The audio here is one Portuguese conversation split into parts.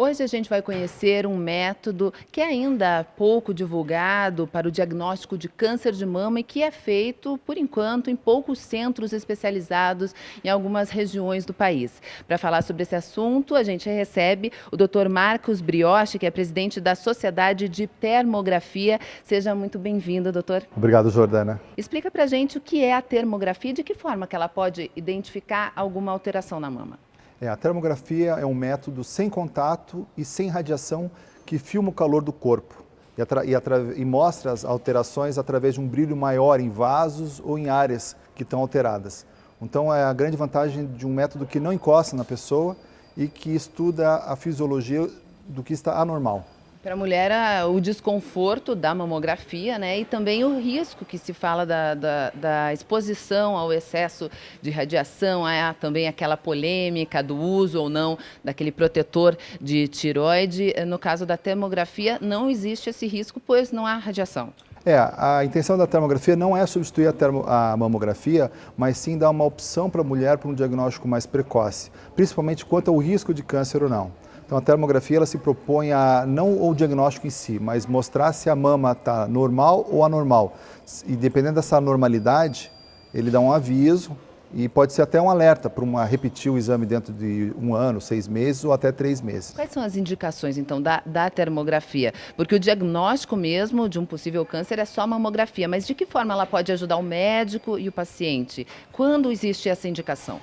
Hoje a gente vai conhecer um método que é ainda pouco divulgado para o diagnóstico de câncer de mama e que é feito, por enquanto, em poucos centros especializados em algumas regiões do país. Para falar sobre esse assunto, a gente recebe o Dr. Marcos Brioche, que é presidente da Sociedade de Termografia. Seja muito bem-vindo, doutor. Obrigado, Jordana. Explica para a gente o que é a termografia e de que forma que ela pode identificar alguma alteração na mama. A termografia é um método sem contato e sem radiação que filma o calor do corpo e mostra as alterações através de um brilho maior em vasos ou em áreas que estão alteradas. Então é a grande vantagem de um método que não encosta na pessoa e que estuda a fisiologia do que está anormal. Para a mulher, o desconforto da mamografia, né? E também o risco que se fala da exposição ao excesso de radiação, também aquela polêmica do uso ou não daquele protetor de tireoide. No caso da termografia, não existe esse risco, pois não há radiação. A intenção da termografia não é substituir a mamografia, mas sim dar uma opção para a mulher para um diagnóstico mais precoce, principalmente quanto ao risco de câncer ou não. Então a termografia ela se propõe a não o diagnóstico em si, mas mostrar se a mama está normal ou anormal. E dependendo dessa normalidade, ele dá um aviso e pode ser até um alerta para repetir o exame dentro de 1 ano, 6 meses ou até 3 meses. Quais são as indicações, então, da termografia? Porque o diagnóstico mesmo de um possível câncer é só mamografia, mas de que forma ela pode ajudar o médico e o paciente? Quando existe essa indicação?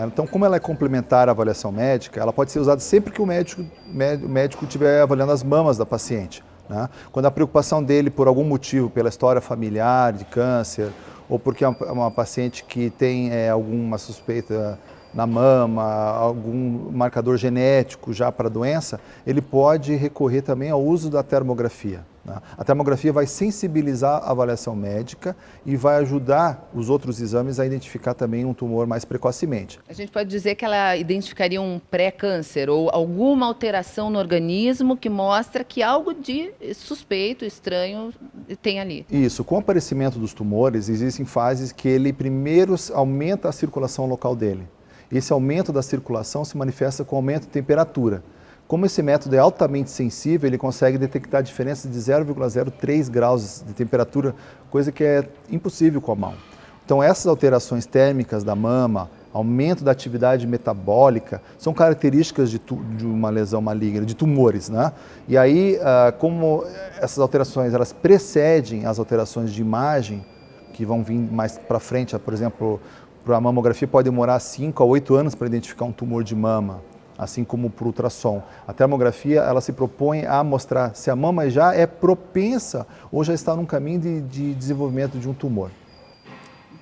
Então, como ela é complementar à avaliação médica, ela pode ser usada sempre que o médico estiver avaliando as mamas da paciente, né? Quando a preocupação dele, por algum motivo, pela história familiar de câncer, ou porque é uma paciente que tem alguma suspeita na mama, algum marcador genético já para a doença, ele pode recorrer também ao uso da termografia, né? A termografia vai sensibilizar a avaliação médica e vai ajudar os outros exames a identificar também um tumor mais precocemente. A gente pode dizer que ela identificaria um pré-câncer ou alguma alteração no organismo que mostra que algo de suspeito, estranho, tem ali. Isso, com o aparecimento dos tumores, existem fases que ele primeiro aumenta a circulação local dele. Esse aumento da circulação se manifesta com aumento de temperatura. Como esse método é altamente sensível, ele consegue detectar diferenças de 0,03 graus de temperatura, coisa que é impossível com a mão. Então essas alterações térmicas da mama, aumento da atividade metabólica, são características de uma lesão maligna, de tumores, né? E aí, como essas alterações elas precedem as alterações de imagem, que vão vir mais para frente, por exemplo, para a mamografia pode demorar 5 a 8 anos para identificar um tumor de mama, assim como para o ultrassom. A termografia ela se propõe a mostrar se a mama já é propensa ou já está num caminho de desenvolvimento de um tumor.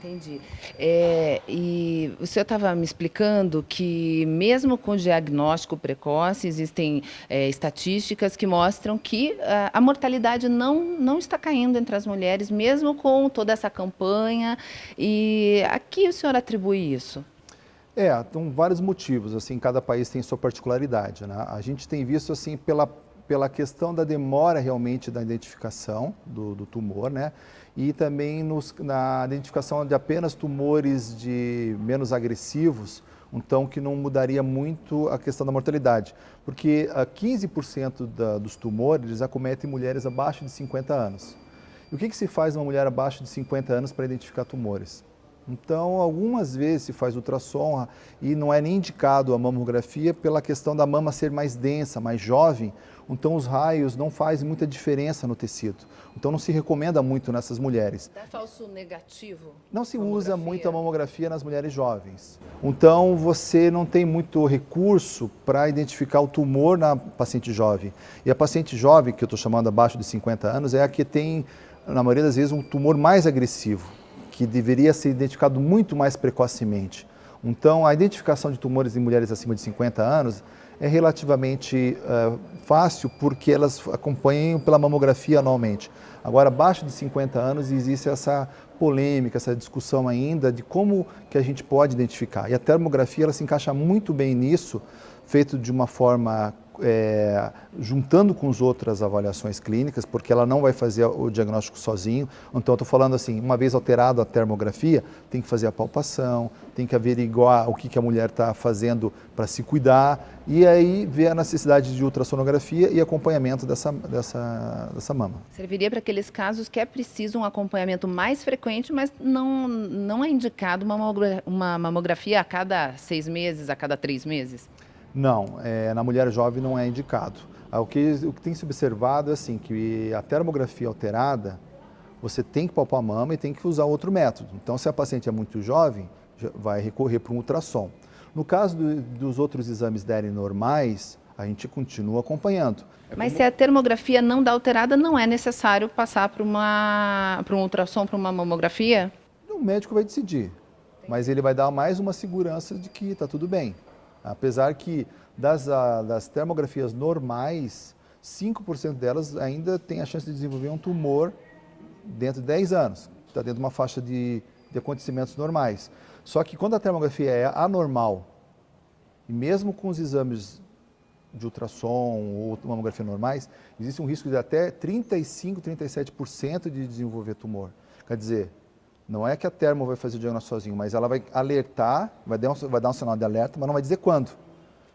Entendi. E o senhor estava me explicando que mesmo com diagnóstico precoce, existem estatísticas que mostram que a mortalidade não está caindo entre as mulheres, mesmo com toda essa campanha. E a que o senhor atribui isso? Então vários motivos, assim, cada país tem sua particularidade, né? A gente tem visto assim pela questão da demora realmente da identificação do tumor, né? E também na identificação de apenas tumores menos agressivos, então que não mudaria muito a questão da mortalidade, porque 15% dos tumores acometem mulheres abaixo de 50 anos. E o que se faz numa mulher abaixo de 50 anos para identificar tumores? Então, algumas vezes se faz ultrassom e não é nem indicado a mamografia pela questão da mama ser mais densa, mais jovem, então os raios não fazem muita diferença no tecido. Então não se recomenda muito nessas mulheres. Dá falso negativo? Não se usa muito a mamografia nas mulheres jovens. Então você não tem muito recurso para identificar o tumor na paciente jovem. E a paciente jovem, que eu estou chamando abaixo de 50 anos, é a que tem, na maioria das vezes, um tumor mais agressivo, que deveria ser identificado muito mais precocemente. Então, a identificação de tumores em mulheres acima de 50 anos é relativamente fácil, porque elas acompanham pela mamografia anualmente. Agora, abaixo de 50 anos, existe essa polêmica, essa discussão ainda de como que a gente pode identificar. E a termografia ela se encaixa muito bem nisso, feito de uma forma juntando com as outras avaliações clínicas, porque ela não vai fazer o diagnóstico sozinho. Então, eu estou falando assim, uma vez alterada a termografia, tem que fazer a palpação, tem que averiguar o que a mulher está fazendo para se cuidar, e aí ver a necessidade de ultrassonografia e acompanhamento dessa mama. Serviria para aqueles casos que é preciso um acompanhamento mais frequente, mas não é indicado uma mamografia a cada 6 meses, a cada 3 meses? Não, na mulher jovem não é indicado. O que tem se observado é assim, que a termografia alterada, você tem que palpar a mama e tem que usar outro método. Então, se a paciente é muito jovem, vai recorrer para um ultrassom. No caso dos outros exames derem normais, a gente continua acompanhando. Mas se a termografia não dá alterada, não é necessário passar para um ultrassom, para uma mamografia? O médico vai decidir, mas ele vai dar mais uma segurança de que está tudo bem. Apesar que das termografias normais, 5% delas ainda tem a chance de desenvolver um tumor dentro de 10 anos. Está dentro de uma faixa de acontecimentos normais. Só que quando a termografia é anormal, e mesmo com os exames de ultrassom ou mamografia normais, existe um risco de até 35%, 37% de desenvolver tumor. Quer dizer, não é que a termo vai fazer o diagnóstico sozinho, mas ela vai alertar, vai dar um sinal de alerta, mas não vai dizer quando.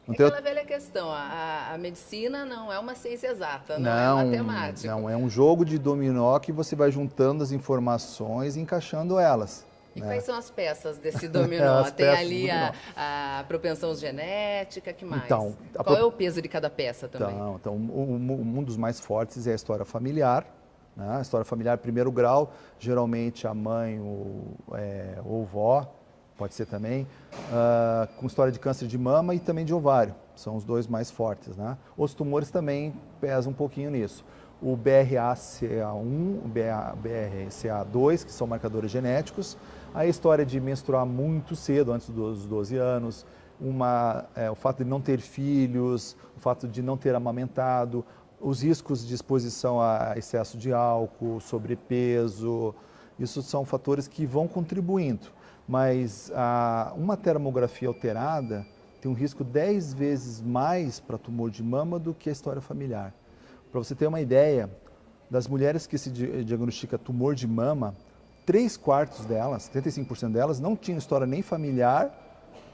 Então, aquela velha questão, a medicina não é uma ciência exata, não é matemática. Não, é um jogo de dominó que você vai juntando as informações e encaixando elas. E quais são as peças desse dominó? Tem ali a propensão genética, que mais? Então, qual é o peso de cada peça também? Então um dos mais fortes é a história familiar. A história familiar, primeiro grau, geralmente a mãe ou vó, pode ser também, com história de câncer de mama e também de ovário, são os dois mais fortes. Os tumores também pesam um pouquinho nisso. O BRCA1, o BRCA2, que são marcadores genéticos, a história de menstruar muito cedo, antes dos 12 anos, o fato de não ter filhos, o fato de não ter amamentado, os riscos de exposição a excesso de álcool, sobrepeso, isso são fatores que vão contribuindo. Mas uma termografia alterada tem um risco 10 vezes mais para tumor de mama do que a história familiar. Para você ter uma ideia, das mulheres que se diagnostica tumor de mama, 3/4 delas, 75% delas, não tinham história nem familiar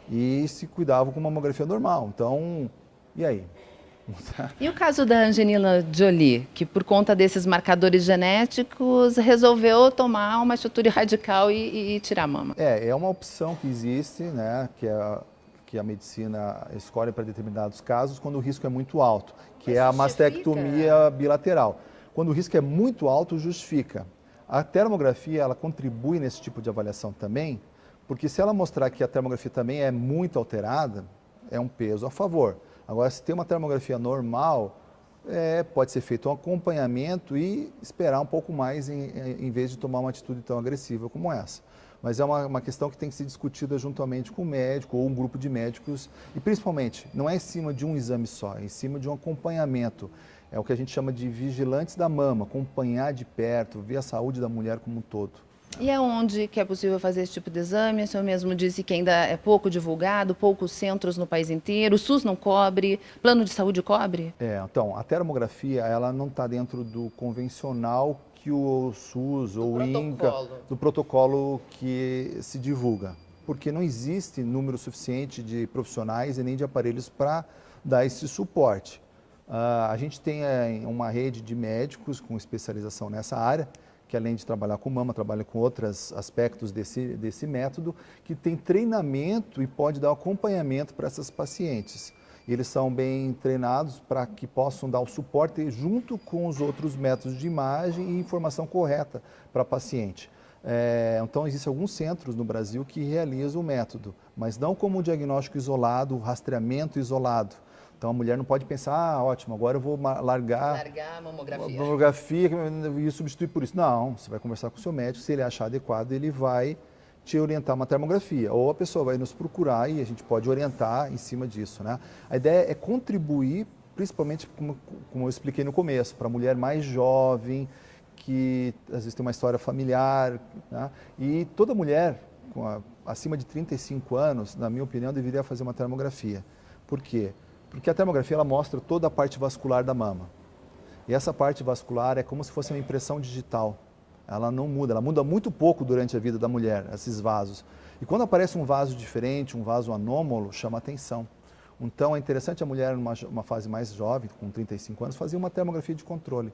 e se cuidavam com mamografia normal. Então, e aí? E o caso da Angelina Jolie, que por conta desses marcadores genéticos resolveu tomar uma atitude radical e tirar a mama? É uma opção que existe, que a medicina escolhe para determinados casos quando o risco é muito alto, que é a mastectomia bilateral. Quando o risco é muito alto, justifica. A termografia, ela contribui nesse tipo de avaliação também, porque se ela mostrar que a termografia também é muito alterada, é um peso a favor. Agora, se tem uma termografia normal, pode ser feito um acompanhamento e esperar um pouco mais em vez de tomar uma atitude tão agressiva como essa. Mas é uma questão que tem que ser discutida juntamente com o médico ou um grupo de médicos e, principalmente, não é em cima de um exame só, é em cima de um acompanhamento. É o que a gente chama de vigilantes da mama, acompanhar de perto, ver a saúde da mulher como um todo. E aonde que é possível fazer esse tipo de exame? O senhor mesmo disse que ainda é pouco divulgado, poucos centros no país inteiro, o SUS não cobre, plano de saúde cobre? Então, a termografia, ela não está dentro do convencional que o SUS ou o INCA, do protocolo que se divulga, porque não existe número suficiente de profissionais e nem de aparelhos para dar esse suporte. A gente tem uma rede de médicos com especialização nessa área, que além de trabalhar com mama, trabalha com outros aspectos desse método, que tem treinamento e pode dar acompanhamento para essas pacientes. Eles são bem treinados para que possam dar o suporte junto com os outros métodos de imagem e informação correta para a paciente. Então, existem alguns centros no Brasil que realizam o método, mas não como um diagnóstico isolado, rastreamento isolado. Então, a mulher não pode pensar, ótimo, agora eu vou largar a mamografia e substituir por isso. Não, você vai conversar com o seu médico, se ele achar adequado, ele vai te orientar uma termografia. Ou a pessoa vai nos procurar e a gente pode orientar em cima disso. A ideia é contribuir, principalmente, como eu expliquei no começo, para a mulher mais jovem, que às vezes tem uma história familiar. E toda mulher acima de 35 anos, na minha opinião, deveria fazer uma termografia. Por quê? Porque a termografia ela mostra toda a parte vascular da mama. E essa parte vascular é como se fosse uma impressão digital. Ela não muda, ela muda muito pouco durante a vida da mulher, esses vasos. E quando aparece um vaso diferente, um vaso anômalo, chama atenção. Então é interessante a mulher, numa fase mais jovem, com 35 anos, fazer uma termografia de controle.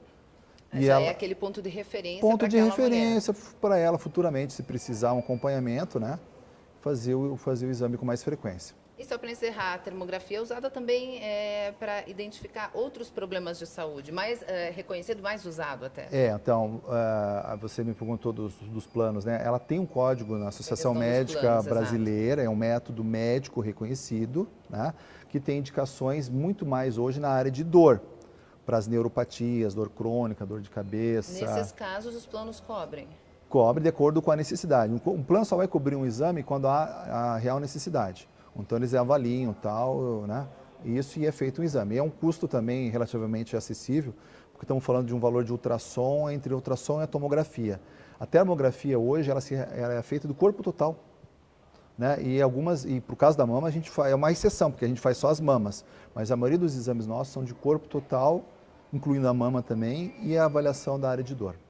E já é aquele ponto de referência para aquela mulher. Ponto de referência para ela futuramente, se precisar um acompanhamento, né? Fazer o exame com mais frequência. E só para encerrar, a termografia é usada também para identificar outros problemas de saúde, mais reconhecido, mais usado até. Então, você me perguntou dos planos, né? Ela tem um código na Associação Médica planos, Brasileira, é um método médico reconhecido, né? Que tem indicações muito mais hoje na área de dor, para as neuropatias, dor crônica, dor de cabeça. Nesses casos, os planos cobrem? Cobre de acordo com a necessidade. Um plano só vai cobrir um exame quando há a real necessidade. Então eles avaliam tal, né? Isso e é feito um exame. E é um custo também relativamente acessível, porque estamos falando de um valor de ultrassom, entre ultrassom e a tomografia. A termografia hoje ela é feita do corpo total, né? E por caso da mama a gente é uma exceção, porque a gente faz só as mamas, mas a maioria dos exames nossos são de corpo total, incluindo a mama também, e a avaliação da área de dor.